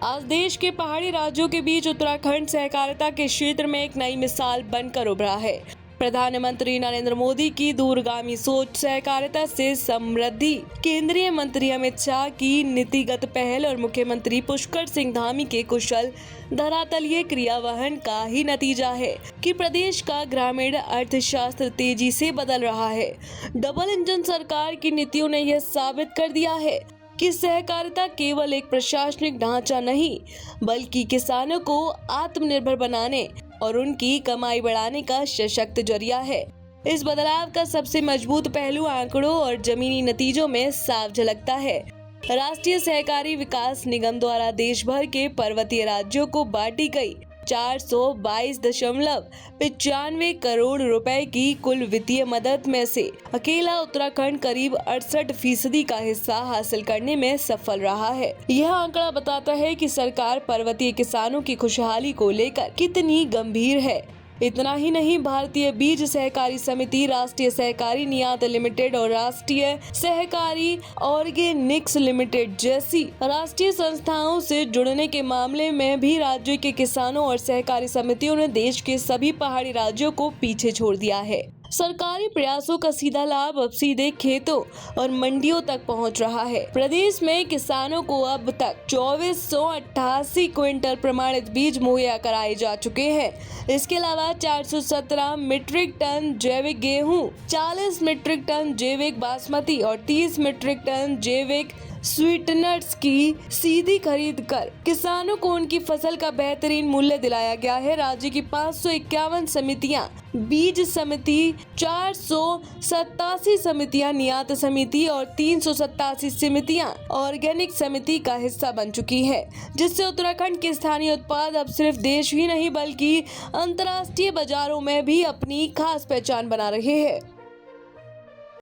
आज देश के पहाड़ी राज्यों के बीच उत्तराखंड सहकारिता के क्षेत्र में एक नई मिसाल बनकर उभरा है। प्रधानमंत्री नरेंद्र मोदी की दूरगामी सोच, सहकारिता से समृद्धि, केंद्रीय मंत्री अमित शाह की नीतिगत पहल और मुख्यमंत्री पुष्कर सिंह धामी के कुशल धरातलीय क्रियान्वयन का ही नतीजा है कि प्रदेश का ग्रामीण अर्थशास्त्र तेजी से बदल रहा है। डबल इंजन सरकार की नीतियों ने यह साबित कर दिया है कि सहकारिता केवल एक प्रशासनिक ढांचा नहीं, बल्कि किसानों को आत्मनिर्भर बनाने और उनकी कमाई बढ़ाने का सशक्त जरिया है। इस बदलाव का सबसे मजबूत पहलू आंकड़ों और जमीनी नतीजों में साफ झलकता है। राष्ट्रीय सहकारी विकास निगम द्वारा देश भर के पर्वतीय राज्यों को बांटी गई 422.95 करोड़ रुपए की कुल वित्तीय मदद में से अकेला उत्तराखंड करीब 68% का हिस्सा हासिल करने में सफल रहा है। यह आंकड़ा बताता है कि सरकार पर्वतीय किसानों की खुशहाली को लेकर कितनी गंभीर है। इतना ही नहीं, भारतीय बीज सहकारी समिति, राष्ट्रीय सहकारी निर्यात लिमिटेड और राष्ट्रीय सहकारी ऑर्गेनिक्स लिमिटेड जैसी राष्ट्रीय संस्थाओं से जुड़ने के मामले में भी राज्य के किसानों और सहकारी समितियों ने देश के सभी पहाड़ी राज्यों को पीछे छोड़ दिया है। सरकारी प्रयासों का सीधा लाभ अब सीधे खेतों और मंडियों तक पहुंच रहा है। प्रदेश में किसानों को अब तक 2488 क्विंटल प्रमाणित बीज मुहैया कराए जा चुके हैं। इसके अलावा 417 मीट्रिक टन जैविक गेहूं, 40 मीट्रिक टन जैविक बासमती और 30 मीट्रिक टन जैविक स्वीटनर्स की सीधी खरीद कर किसानों को उनकी फसल का बेहतरीन मूल्य दिलाया गया है। राज्य की 551 समितियां बीज समिति, 487 समितियां निर्यात समिति और 387 समितियां ऑर्गेनिक समिति का हिस्सा बन चुकी है, जिससे उत्तराखंड के स्थानीय उत्पाद अब सिर्फ देश ही नहीं बल्कि अंतर्राष्ट्रीय बाजारों में भी अपनी खास पहचान बना रहे हैं।